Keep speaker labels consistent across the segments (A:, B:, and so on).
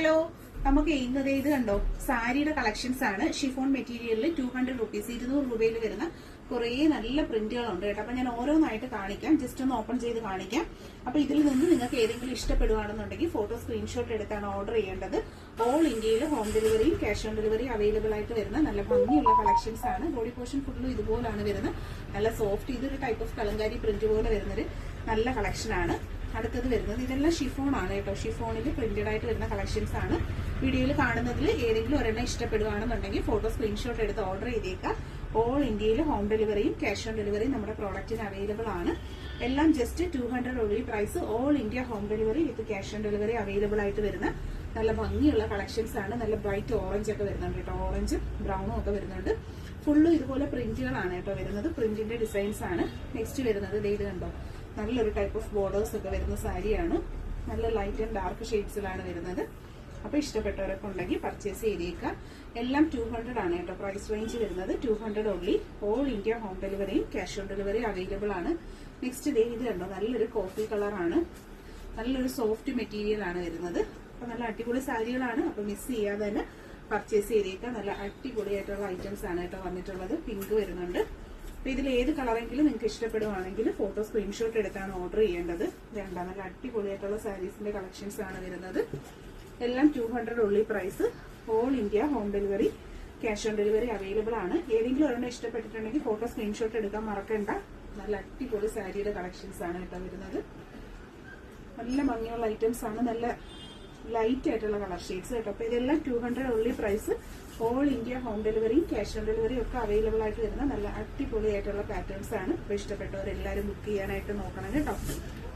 A: Hello, നമുക്ക് ഇന്നത് ഇത് കണ്ടോ, സാരിയുടെ കളക്ഷൻസ് ആണ്. ഷിഫോൺ മെറ്റീരിയലിൽ 200 റുപ്പീസ്, 200 രൂപയിൽ വരുന്ന കുറേ നല്ല പ്രിന്റുകളുണ്ട് കേട്ടോ. അപ്പൊ ഞാൻ ഓരോന്നായിട്ട് കാണിക്കാം, ജസ്റ്റ് ഒന്ന് ഓപ്പൺ ചെയ്ത് കാണിക്കാം. അപ്പൊ ഇതിൽ നിന്ന് നിങ്ങൾക്ക് ഏതെങ്കിലും ഇഷ്ടപ്പെടുകയാണെന്നുണ്ടെങ്കിൽ ഫോട്ടോ സ്ക്രീൻഷോട്ട് എടുത്താണ് ഓർഡർ ചെയ്യേണ്ടത്. ഓൾ ഇന്ത്യയിൽ ഹോം ഡെലിവറിയും ക്യാഷ് ഓൺ ഡെലിവറി അവൈലബിൾ ആയിട്ട് വരുന്ന നല്ല ഭംഗിയുള്ള കളക്ഷൻസ് ആണ്. ബോഡി പോർഷൻ ഫുള്ളും ഇതുപോലാണ് വരുന്നത്. നല്ല സോഫ്റ്റ്, ഇതൊരു ടൈപ്പ് ഓഫ് കലങ്കാരി പ്രിന്റ് പോലെ വരുന്നൊരു നല്ല കളക്ഷൻ ആണ്. അടുത്തത് വരുന്നത് ഇതെല്ലാം ഷിഫോൺ ആണ് കേട്ടോ. ഷിഫോണിൽ പ്രിന്റഡ് ആയിട്ട് വരുന്ന കളക്ഷൻസ് ആണ്. വീഡിയോയിൽ കാണുന്നതിൽ ഏതെങ്കിലും ഒരെണ്ണം ഇഷ്ടപ്പെടുകയാണെന്നുണ്ടെങ്കിൽ ഫോട്ടോ സ്ക്രീൻഷോട്ട് എടുത്ത് ഓർഡർ ചെയ്തേക്കാം. ഓൾ ഇന്ത്യയിൽ ഹോം ഡെലിവറിയും ക്യാഷ് ഓൺ ഡെലിവറിയും നമ്മുടെ പ്രോഡക്റ്റിന് അവൈലബിൾ ആണ്. എല്ലാം just 200 only price. All India home delivery with cash on delivery available ആയിട്ട് വരുന്ന നല്ല ഭംഗിയുള്ള കളക്ഷൻസ് ആണ്. നല്ല ബ്രൈറ്റ് ഓറഞ്ച് ഒക്കെ വരുന്നുണ്ട് കേട്ടോ. ഓറഞ്ചും ബ്രൗണും ഒക്കെ വരുന്നുണ്ട്. ഫുള്ളും ഇതുപോലെ പ്രിന്റുകളാണ് കേട്ടോ വരുന്നത്. പ്രിന്റിന്റെ ഡിസൈൻസ് ആണ്. നെക്സ്റ്റ് വരുന്നത് ഇത് കണ്ടോ, നല്ലൊരു ടൈപ്പ് ഓഫ് ബോർഡേഴ്സ് ഒക്കെ വരുന്ന സാരിയാണ്. നല്ല ലൈറ്റ് ആൻഡ് ഡാർക്ക് ഷെയ്ഡ്സിലാണ് വരുന്നത്. അപ്പൊ ഇഷ്ടപ്പെട്ടവരൊക്കെ ഉണ്ടെങ്കിൽ പർച്ചേസ് ചെയ്തേക്കാം. എല്ലാം 200 ആണ് കേട്ടോ പ്രൈസ് റേഞ്ച് വരുന്നത്. 200 ഓൺലി. ഓൾ ഇന്ത്യ ഹോം ഡെലിവറിയും ക്യാഷ് ഓൺ ഡെലിവറി അവൈലബിൾ ആണ്. നെക്സ്റ്റ് ഇത് കണ്ടോ, നല്ലൊരു കോഫി കളറാണ്. നല്ലൊരു സോഫ്റ്റ് മെറ്റീരിയൽ ആണ് വരുന്നത്. അപ്പൊ നല്ല അടിപൊളി സാരികളാണ്. അപ്പൊ മിസ് ചെയ്യാതെ തന്നെ പർച്ചേസ് ചെയ്തേക്കാം. നല്ല അടിപൊളിയായിട്ടുള്ള ഐറ്റംസ് ആണ് കേട്ടോ വന്നിട്ടുള്ളത്. പിങ്ക് വരുന്നുണ്ട്. അപ്പൊ ഇതിൽ ഏത് കളറെങ്കിലും നിങ്ങൾക്ക് ഇഷ്ടപ്പെടുവാണെങ്കിൽ ഫോട്ടോ സ്ക്രീൻഷോട്ട് എടുത്താണ് ഓർഡർ ചെയ്യേണ്ടത്. നല്ല അടിപൊളിയായിട്ടുള്ള സാരീസിന്റെ കളക്ഷൻസ് ആണ് വരുന്നത്. എല്ലാം 200 only price. All India home delivery cash on delivery available ആണ്. ഏതെങ്കിലും ഒരെണ്ണം ഇഷ്ടപ്പെട്ടിട്ടുണ്ടെങ്കിൽ ഫോട്ടോ സ്ക്രീൻഷോട്ട് എടുക്കാൻ മറക്കണ്ട. നല്ല അടിപൊളി സാരിയുടെ കളക്ഷൻസ് ആണ് കേട്ടോ വരുന്നത്. നല്ല ഭംഗിയുള്ള ഐറ്റംസ് ആണ്. നല്ല ലൈറ്റ് ആയിട്ടുള്ള കളർ ഷെയ്ഡ്സ് കേട്ടോ. അപ്പൊ ഇതെല്ലാം 200 only price. All India home ഡെലിവറിയും ക്യാഷ് ഓൺ ഡെലിവറിയും ഒക്കെ അവൈലബിൾ ആയിട്ട് വരുന്ന നല്ല അടിപൊളിയായിട്ടുള്ള പാറ്റേൺസ് ആണ്. അപ്പൊ ഇഷ്ടപ്പെട്ടവരെല്ലാവരും ബുക്ക് ചെയ്യാനായിട്ട് നോക്കണം കേട്ടോ.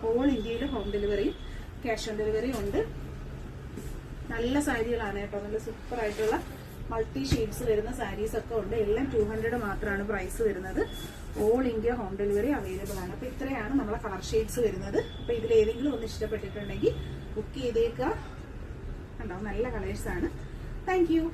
A: ഓൾ ഇന്ത്യയിൽ ഹോം ഡെലിവറിയും ക്യാഷ് ഓൺ ഡെലിവറിയും ഉണ്ട്. നല്ല സാരികളാണ് കേട്ടോ. നല്ല സൂപ്പർ ആയിട്ടുള്ള മൾട്ടി ഷെയ്ഡ്സ് വരുന്ന സാരീസ് ഒക്കെ ഉണ്ട്. എല്ലാം 200 മാത്രമാണ് പ്രൈസ് വരുന്നത്. All India home delivery available ആണ്. അപ്പൊ ഇത്രയാണ് നമ്മളെ കളർ ഷെയ്ഡ്സ് വരുന്നത്. അപ്പൊ ഇതിൽ ഏതെങ്കിലും ഒന്ന് ഇഷ്ടപ്പെട്ടിട്ടുണ്ടെങ്കിൽ ബുക്ക് ചെയ്തേക്കുക. കണ്ടോ, നല്ല കളേഴ്സ് ആണ്. Thank you.